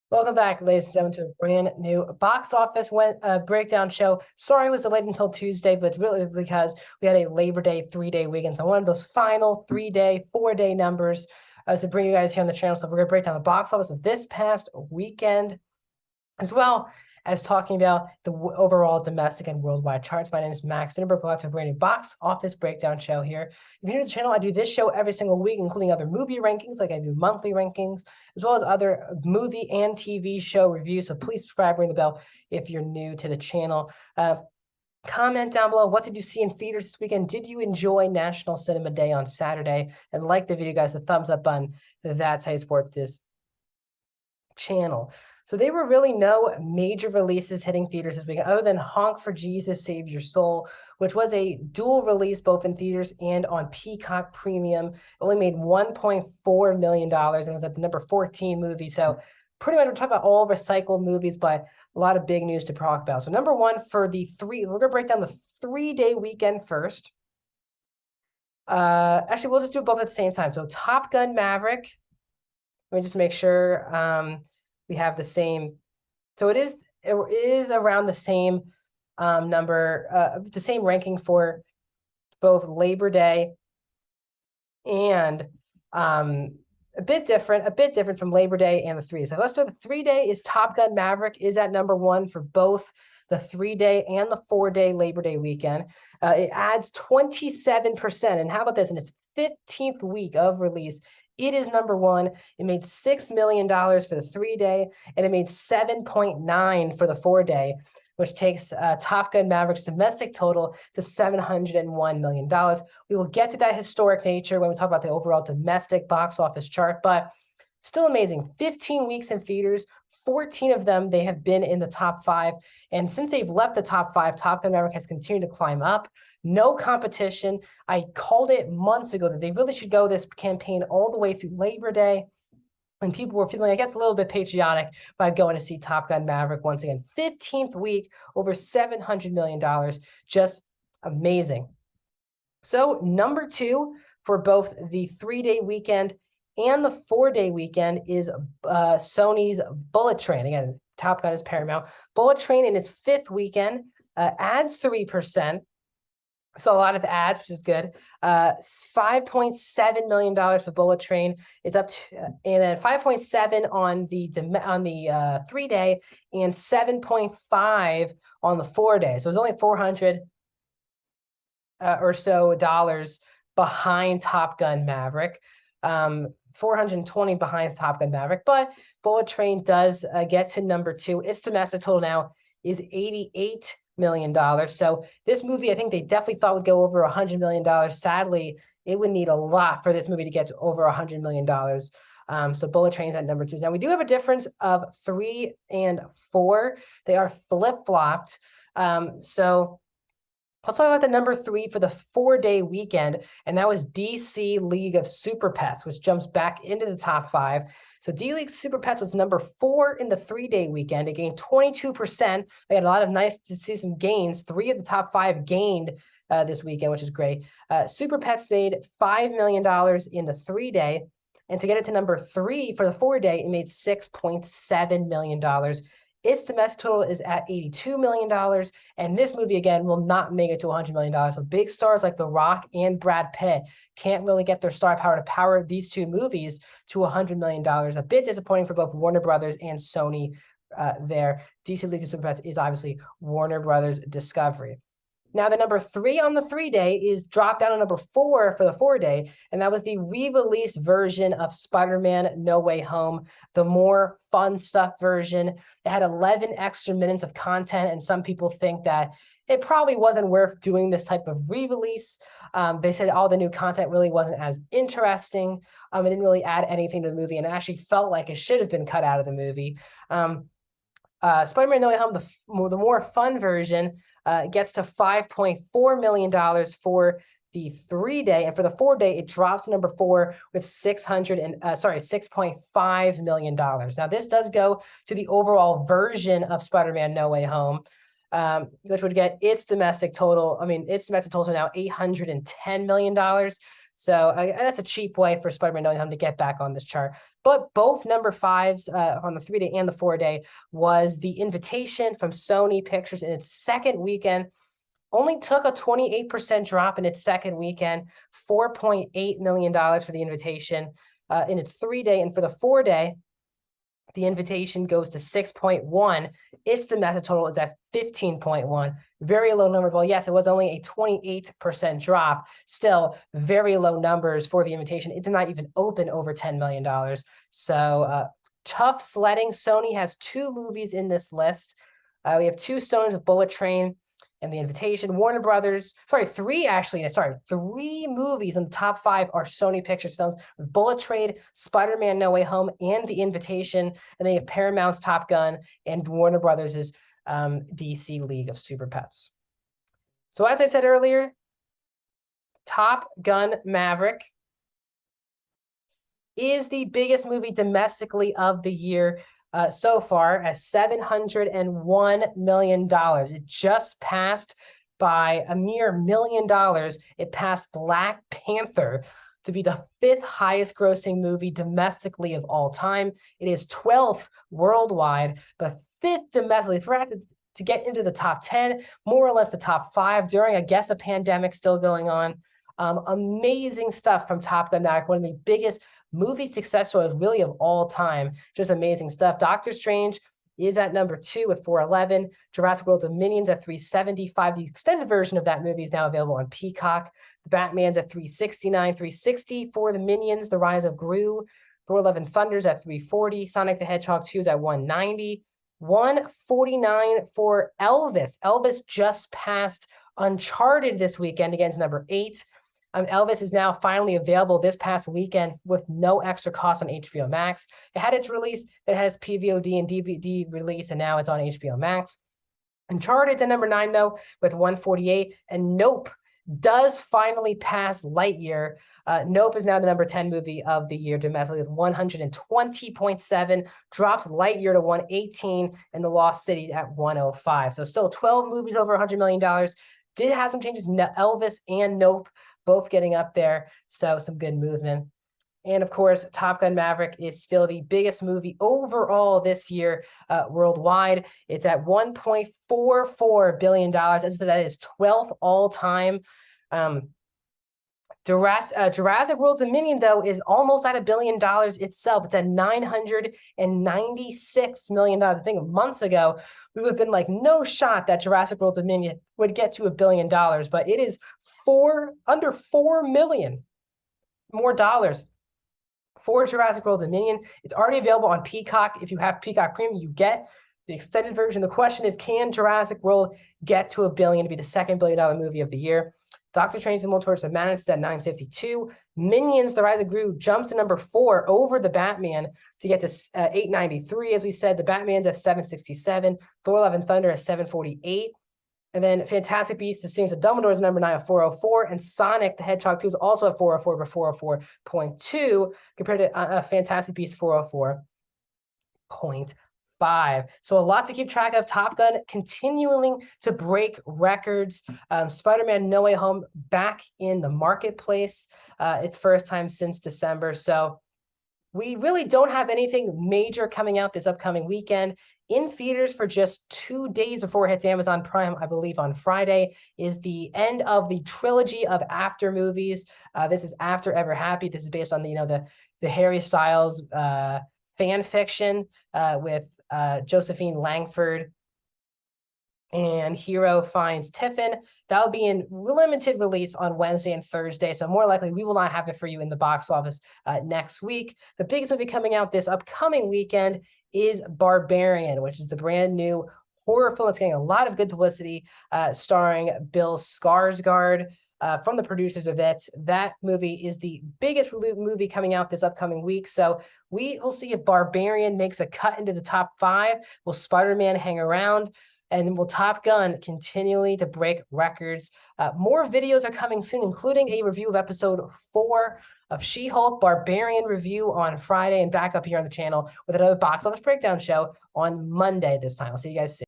Welcome back, ladies and gentlemen, to a brand new box office breakdown show. Sorry it was delayed until Tuesday, but it's really because we had a Labor Day 3-day weekend. So one of those final 3-day, 4-day numbers to bring you guys here on the channel. So we're going to break down the box office of this past weekend, as well as talking about the overall domestic and worldwide charts. My name is Max Dinenberg. Welcome to a brand new box office breakdown show here. If you're new to the channel, I do this show every single week, including other movie rankings, like I do monthly rankings, as well as other movie and TV show reviews. So please subscribe, ring the bell if you're new to the channel. Comment down below, what did you see in theaters this weekend? Did you enjoy National Cinema Day on Saturday? And like the video, guys, the thumbs up button. That's how you support this channel. So there were really no major releases hitting theaters this weekend other than Honk for Jesus, Save Your Soul, which was a dual release both in theaters and on Peacock Premium. It only made $1.4 million and was at the number 14 movie. So pretty much we're talking about all recycled movies, but a lot of big news to talk about. So number one for we're going to break down the 3-day weekend first. Actually, we'll just do both at the same time. So Top Gun Maverick. Let me just make sure we have the same. So it is around the same number, the same ranking for both Labor Day and a bit different from Labor Day and the 3. So let's do the 3-day is Top Gun Maverick is at number 1 for both the 3-day and the 4-day Labor Day weekend. It adds 27%. And how about this? In its 15th week of release, it is number 1. It made $6 million for the 3-day, and it made 7.9 for the 4-day, which takes Top Gun Maverick's domestic total to $701 million. We will get to that historic nature when we talk about the overall domestic box office chart, but still amazing. 15 weeks in theaters, 14 of them, they have been in the top 5. And since they've left the top 5, Top Gun Maverick has continued to climb up. No competition. I called it months ago that they really should go this campaign all the way through Labor Day, when people were feeling, I guess, a little bit patriotic by going to see Top Gun Maverick once again. 15th week, over $700 million. Just amazing. So number 2 for both the 3-day weekend and the 4-day weekend is Sony's Bullet Train. Again, Top Gun is Paramount. Bullet Train in its 5th weekend adds 3%. So a lot of ads, which is good. $5.7 million for Bullet Train. It's up to, and then 5.7 on the 3-day and 7.5 on the 4-day. So it was only 400 or so dollars behind Top Gun Maverick. 420 behind Top Gun Maverick, but Bullet Train does get to number 2. Its domestic total now is $88 million. So this movie, I think they definitely thought would go over $100 million. Sadly, it would need a lot for this movie to get to over $100 million. So Bullet Train's at number 2. Now we do have a difference of 3 and 4. They are flip-flopped. So let's talk about the number 3 for the 4-day weekend, and that was DC League of Super Pets, which jumps back into the top 5. So D League Super Pets was number 4 in the 3-day weekend. It gained 22%. They had a lot of nice to see some gains. 3 of the top 5 gained this weekend, which is great. Super Pets made $5 million in the 3-day. And to get it to number 3 for the 4-day, it made $6.7 million. Its domestic total is at $82 million. And this movie, again, will not make it to $100 million. So big stars like The Rock and Brad Pitt can't really get their star power to power these 2 movies to $100 million. A bit disappointing for both Warner Brothers and Sony there. DC League of Super Pets is obviously Warner Brothers Discovery. Now, the number 3 on the 3-day is dropped down to number 4 for the 4-day, and that was the re-released version of Spider-Man No Way Home, the more fun stuff version. It had 11 extra minutes of content, and some people think that it probably wasn't worth doing this type of re-release. They said all the new content really wasn't as interesting. It didn't really add anything to the movie, and it actually felt like it should have been cut out of the movie. Spider-Man No Way Home, the more fun version, gets to $5.4 million for the 3-day, and for the 4-day, it drops to number 4 with $6.5 million. Now, this does go to the overall version of Spider-Man No Way Home, which would get its domestic total. I mean, its domestic total is now $810 million. So that's a cheap way for Spider-Man No Way Home to get back on this chart. but both number 5s on the 3-day and the 4-day was The Invitation from Sony Pictures in its second weekend. Only took a 28% drop in its second weekend, $4.8 million for The Invitation in its 3-day. And for the 4-day, The Invitation goes to 6.1. Its domestic total is at 15.1. Very low number. Well, yes, it was only a 28% drop. Still very low numbers for The Invitation. It did not even open over $10 million. So tough sledding. Sony has 2 movies in this list. We have 2 Sonys with Bullet Train and The Invitation. Warner Brothers, 3 movies in the top 5 are Sony Pictures films, with Bullet Train, Spider-Man No Way Home, and The Invitation. And then you have Paramount's Top Gun and Warner Brothers' DC League of Super Pets. So as I said earlier, Top Gun Maverick is the biggest movie domestically of the year so far, at $701 million. It just passed by a mere $1 million. It passed Black Panther to be the 5th highest grossing movie domestically of all time. It is 12th worldwide, but 5th domestically. For it to get into the top 10, more or less the top 5 during, I guess, a pandemic still going on. Amazing stuff from Top Gun Maverick, one of the biggest movie success stories really of all time. Just amazing stuff. Doctor Strange is at number 2 with 411. Jurassic World Dominions at 375. The extended version of that movie is now available on Peacock. The Batman's at 369. 360 for the Minions, The Rise of Gru. Thor: Love and Thunder's at 340. Sonic the Hedgehog 2 is at 190. 149 for Elvis. Elvis just passed Uncharted this weekend, against number 8. Elvis is now finally available this past weekend with no extra cost on HBO Max. It had its release, it had its PVOD and DVD release, and now it's on HBO Max. Uncharted's at number 9, though, with 148. And Nope does finally pass Lightyear. Nope is now the number 10 movie of the year domestically with 120.7, drops Lightyear to 118, and The Lost City at 105. So still 12 movies over $100 million. Did have some changes, Elvis and Nope both getting up there, so some good movement. And of course, Top Gun Maverick is still the biggest movie overall this year worldwide. It's at $1.44 billion. That is 12th all-time. Jurassic World Dominion, though, is almost at $1 billion itself. It's at $996 million. I think months ago, we would have been like, no shot that Jurassic World Dominion would get to $1 billion, but it is under $4 million more dollars for Jurassic World Dominion. It's already available on Peacock. If you have Peacock Premium, you get the extended version. The question is, can Jurassic World get to $1 billion to be the second $1 billion movie of the year? Doctor Strange and the Multiverse of Madness is at 952. Minions: The Rise of Gru jumps to number 4 over the Batman to get to 893. As we said, the Batman's at 767. Thor: Love and Thunder at 748. And then Fantastic Beasts: The Secrets of Dumbledore is number 9 at 404. And Sonic the Hedgehog 2 is also at 404 for 404.2 compared to Fantastic Beasts 404.5. So a lot to keep track of. Top Gun continuing to break records. Spider-Man No Way Home back in the marketplace. Its first time since December. So we really don't have anything major coming out this upcoming weekend. In theaters for just 2 days before it hits Amazon Prime, I believe on Friday, is the end of the trilogy of After movies. This is After Ever Happy. This is based on the Harry Styles fan fiction with Josephine Langford and Hero Finds Tiffin. That'll be in limited release on Wednesday and Thursday, so more likely we will not have it for you in the box office next week. The biggest movie coming out this upcoming weekend is Barbarian, which is the brand new horror film. It's getting a lot of good publicity, starring Bill Skarsgård from the producers of it. That movie is the biggest movie coming out this upcoming week. So we will see if Barbarian makes a cut into the top 5. Will Spider-Man hang around? And will Top Gun continually to break records? More videos are coming soon, including a review of episode 4 of She-Hulk, Barbarian review on Friday, and back up here on the channel with another box office breakdown show on Monday this time. I'll see you guys soon.